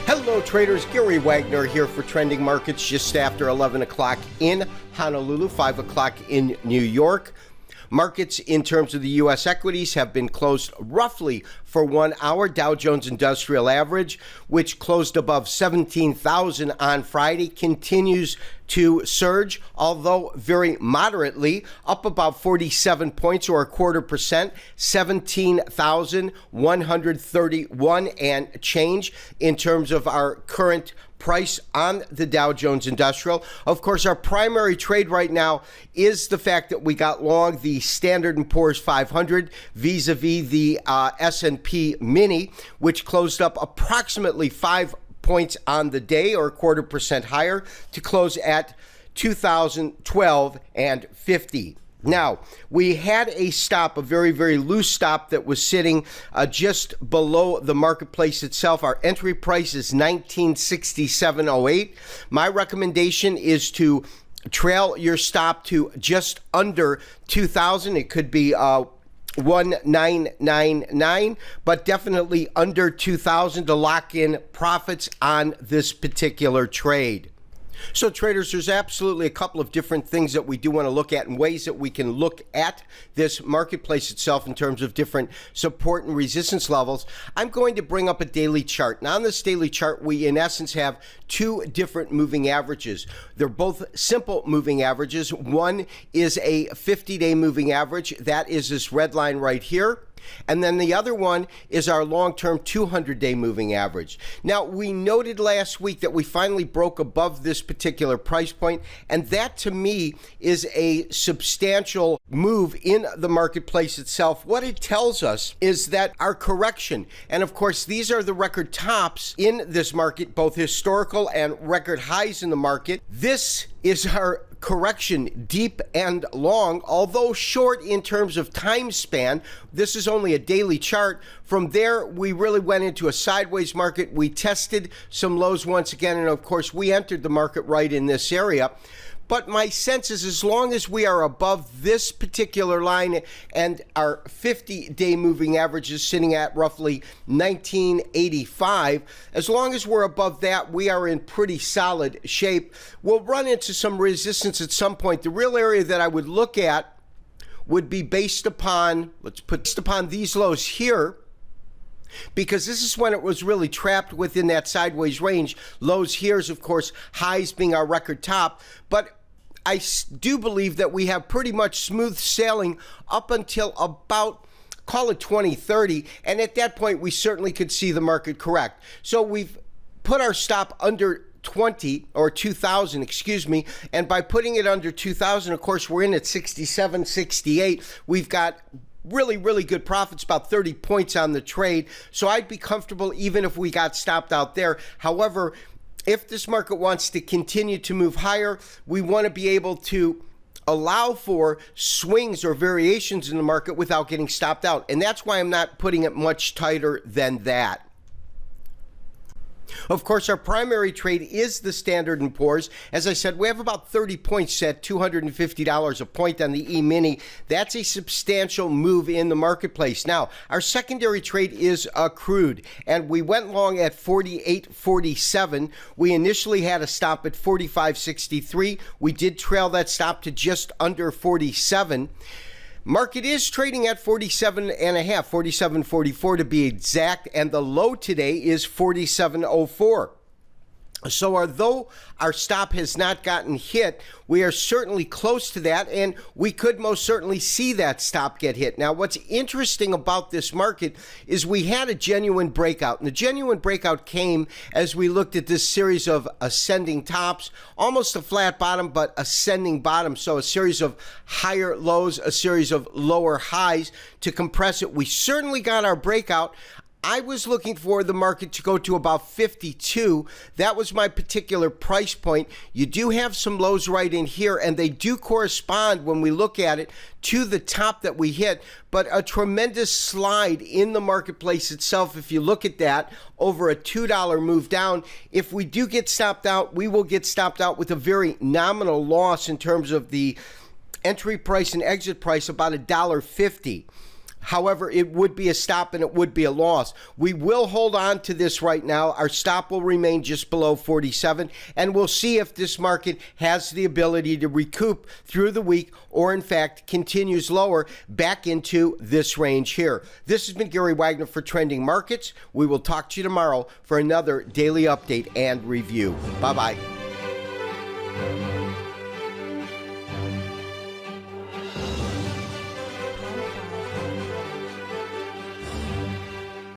Hello traders, Gary Wagner here for Trending Markets just after 11 o'clock in Honolulu, 5 o'clock in New York. Markets in terms of the U.S. equities have been closed roughly for 1 hour. Dow Jones Industrial Average, which closed above 17,000 on Friday, continues to surge, although very moderately, up about 47 points or 0.25%, 17,131 and change in terms of our current price on the Dow Jones Industrial. Of course, our primary trade right now is the fact that we got long the Standard & Poor's 500 vis-a-vis the S&P Mini, which closed up approximately 5 points on the day, or 0.25% higher, to close at 2,012.50. Now, we had a stop, a very, very loose stop that was sitting just below the marketplace itself. Our entry price is 1967.08. My recommendation is to trail your stop to just under 2,000. It could be 1999, but definitely under 2,000 to lock in profits on this particular trade. So traders, there's absolutely a couple of different things that we do want to look at and ways that we can look at this marketplace itself in terms of different support and resistance levels. I'm going to bring up a daily chart. Now on this daily chart, we in essence have two different moving averages. They're both simple moving averages. One is a 50-day moving average. That is this red line right here. And then the other one is our long-term 200-day moving average. Now, we noted last week that we finally broke above this particular price point, and that to me is a substantial move in the marketplace itself. What it tells us is that our correction, and of course these are the record tops in this market, both historical and record highs in the market. This is our correction, deep and long, although short in terms of time span. This is only a daily chart. From there, we really went into a sideways market. We tested some lows once again, and of course, we entered the market right in this area. But my sense is as long as we are above this particular line and our 50-day moving average is sitting at roughly 1985, as long as we're above that, we are in pretty solid shape. We'll run into some resistance at some point. The real area that I would look at would be based upon, based upon these lows here, because this is when it was really trapped within that sideways range. Lows here is, of course, highs being our record top, but I do believe that we have pretty much smooth sailing up until about, call it 2030, and at that point we certainly could see the market correct. So we've put our stop under 20 or 2,000, excuse me, and by putting it under 2,000, of course, we're in at 67, 68. We've got really, really good profits, about 30 points on the trade. So I'd be comfortable even if we got stopped out there. However, if this market wants to continue to move higher, we want to be able to allow for swings or variations in the market without getting stopped out. And that's why I'm not putting it much tighter than that. Of course, our primary trade is the Standard & Poor's. As I said, we have about 30 points set, $250 a point on the E-mini. That's a substantial move in the marketplace. Now, our secondary trade is crude, and we went long at 48.47. We initially had a stop at 45.63. We did trail that stop to just under 47. Market is trading at 47.5, 47.44 to be exact, and the low today is 47.04. So although our stop has not gotten hit, we are certainly close to that, and we could most certainly see that stop get hit. Now, what's interesting about this market is we had a genuine breakout, and the genuine breakout came as we looked at this series of ascending tops, almost a flat bottom, but ascending bottom. So a series of higher lows, a series of lower highs to compress it. We certainly got our breakout. I was looking for the market to go to about 52. That was my particular price point. You do have some lows right in here, and they do correspond when we look at it to the top that we hit, but a tremendous slide in the marketplace itself. If you look at that over a $2 move down, if we do get stopped out, we will get stopped out with a very nominal loss in terms of the Entry price and exit price about $1.50. However, it would be a stop and it would be a loss. We will hold on to this right now. Our stop will remain just below 47, and we'll see if this market has the ability to recoup through the week or, in fact, continues lower back into this range here. This has been Gary Wagner for Trending Markets. We will talk to you tomorrow for another daily update and review. Bye-bye.